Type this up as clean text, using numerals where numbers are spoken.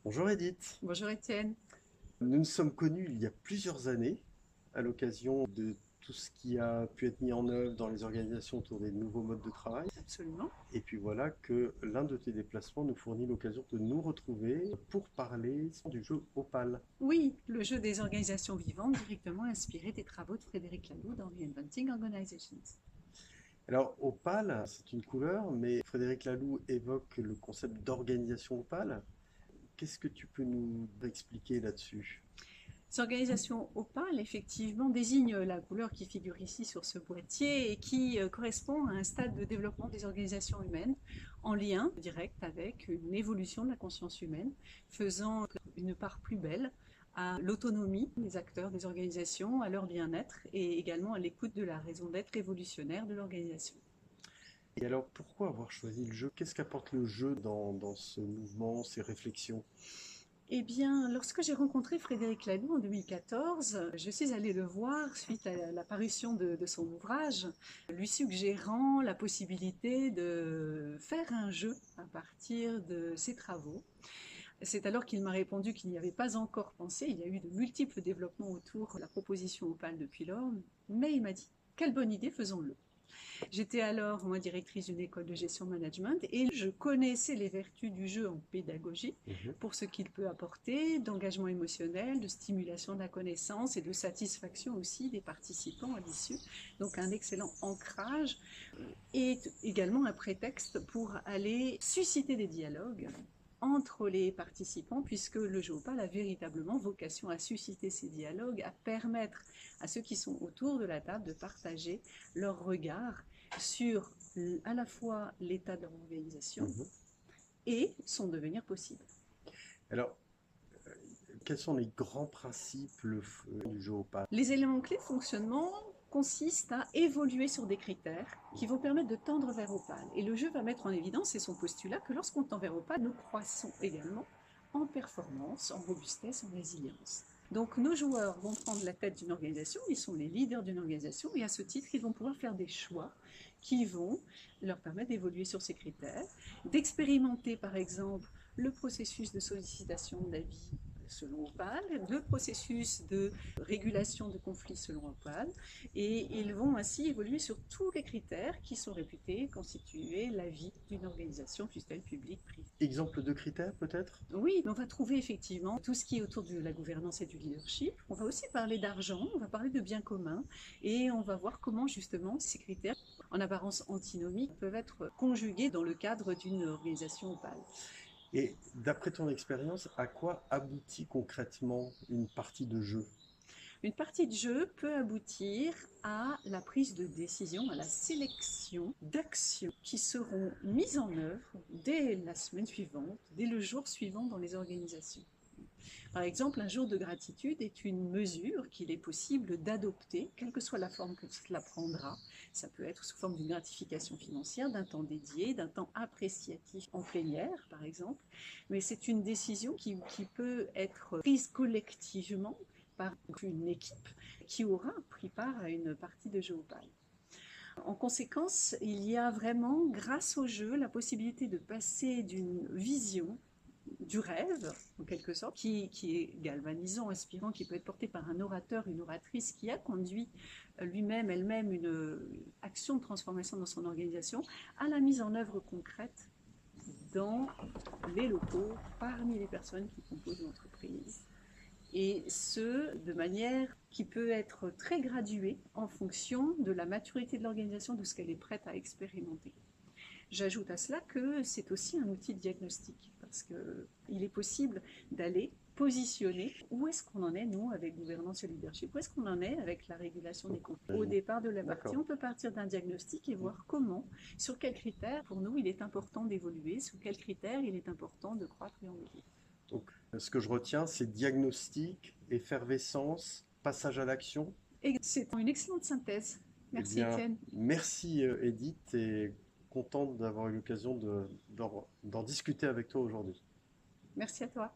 Bonjour Edith. Bonjour Étienne. Nous nous sommes connus il y a plusieurs années à l'occasion de tout ce qui a pu être mis en œuvre dans les organisations autour des nouveaux modes de travail. Absolument. Et puis voilà que l'un de tes déplacements nous fournit l'occasion de nous retrouver pour parler du jeu Opal. Oui, le jeu des organisations vivantes directement inspiré des travaux de Frédéric Laloux dans Reinventing Organizations. Alors Opal, c'est une couleur, mais Frédéric Laloux évoque le concept d'organisation Opal. Qu'est-ce que tu peux nous expliquer là-dessus? Ces organisations opales, effectivement, désignent la couleur qui figure ici sur ce boîtier et qui correspond à un stade de développement des organisations humaines en lien direct avec une évolution de la conscience humaine, faisant une part plus belle à l'autonomie des acteurs des organisations, à leur bien-être et également à l'écoute de la raison d'être évolutionnaire de l'organisation. Et alors pourquoi avoir choisi le jeu? Qu'est-ce qu'apporte le jeu dans ce mouvement, ces réflexions? Eh bien, lorsque j'ai rencontré Frédéric Laloux en 2014, je suis allée le voir suite à la parution de son ouvrage, lui suggérant la possibilité de faire un jeu à partir de ses travaux. C'est alors qu'il m'a répondu qu'il n'y avait pas encore pensé. Il y a eu de multiples développements autour de la proposition Opal depuis lors, mais il m'a dit, quelle bonne idée, faisons-le. J'étais alors, moi, directrice d'une école de gestion management et je connaissais les vertus du jeu en pédagogie Mhm. pour ce qu'il peut apporter d'engagement émotionnel, de stimulation de la connaissance et de satisfaction aussi des participants à l'issue. Donc un excellent ancrage et également un prétexte pour aller susciter des dialogues entre les participants, puisque le jeu Opal a véritablement vocation à susciter ces dialogues, à permettre à ceux qui sont autour de la table de partager leur regard sur à la fois l'état de leur organisation Mhm. et son devenir possible. Alors, quels sont les grands principes du jeu Opal? Les éléments clés de fonctionnement consistent à évoluer sur des critères qui vont permettre de tendre vers Opal. Et le jeu va mettre en évidence, c'est son postulat, que lorsqu'on tend vers Opal, nous croissons également en performance, en robustesse, en résilience. Donc nos joueurs vont prendre la tête d'une organisation, ils sont les leaders d'une organisation, et à ce titre, ils vont pouvoir faire des choix qui vont leur permettre d'évoluer sur ces critères, d'expérimenter par exemple le processus de sollicitation d'avis selon Opal, le processus de régulation de conflits selon Opal, et ils vont ainsi évoluer sur tous les critères qui sont réputés constituer la vie d'une organisation, fût-elle publique, privée. Exemple de critères peut-être? Oui, on va trouver effectivement tout ce qui est autour de la gouvernance et du leadership. On va aussi parler d'argent, on va parler de biens communs et on va voir comment justement ces critères, en apparence antinomiques, peuvent être conjugués dans le cadre d'une organisation Opal. Et d'après ton expérience, à quoi aboutit concrètement une partie de jeu? Une partie de jeu peut aboutir à la prise de décision, à la sélection d'actions qui seront mises en œuvre dès la semaine suivante, dès le jour suivant dans les organisations. Par exemple, un jour de gratitude est une mesure qu'il est possible d'adopter, quelle que soit la forme que cela prendra. Ça peut être sous forme d'une gratification financière, d'un temps dédié, d'un temps appréciatif en plénière, par exemple. Mais c'est une décision qui peut être prise collectivement par une équipe qui aura pris part à une partie de jeu Opal. En conséquence, il y a vraiment, grâce au jeu, la possibilité de passer d'une vision du rêve, en quelque sorte, qui est galvanisant, inspirant, qui peut être porté par un orateur, une oratrice qui a conduit lui-même, elle-même, une action de transformation dans son organisation, à la mise en œuvre concrète dans les locaux, parmi les personnes qui composent l'entreprise. Et ce, de manière qui peut être très graduée en fonction de la maturité de l'organisation, de ce qu'elle est prête à expérimenter. J'ajoute à cela que c'est aussi un outil de diagnostic, parce qu'il est possible d'aller positionner où est-ce qu'on en est, nous, avec gouvernance et leadership, où est-ce qu'on en est avec la régulation des conflits. Au départ de la partie, D'accord. on peut partir d'un diagnostic et voir comment, sur quels critères, pour nous, il est important d'évoluer, sur quels critères il est important de croître et en évoluer. Donc, ce que je retiens, c'est diagnostic, effervescence, passage à l'action. Et c'est une excellente synthèse. Eh Merci bien, Étienne. merci Edith et contente d'avoir eu l'occasion d'en discuter avec toi aujourd'hui. Merci à toi.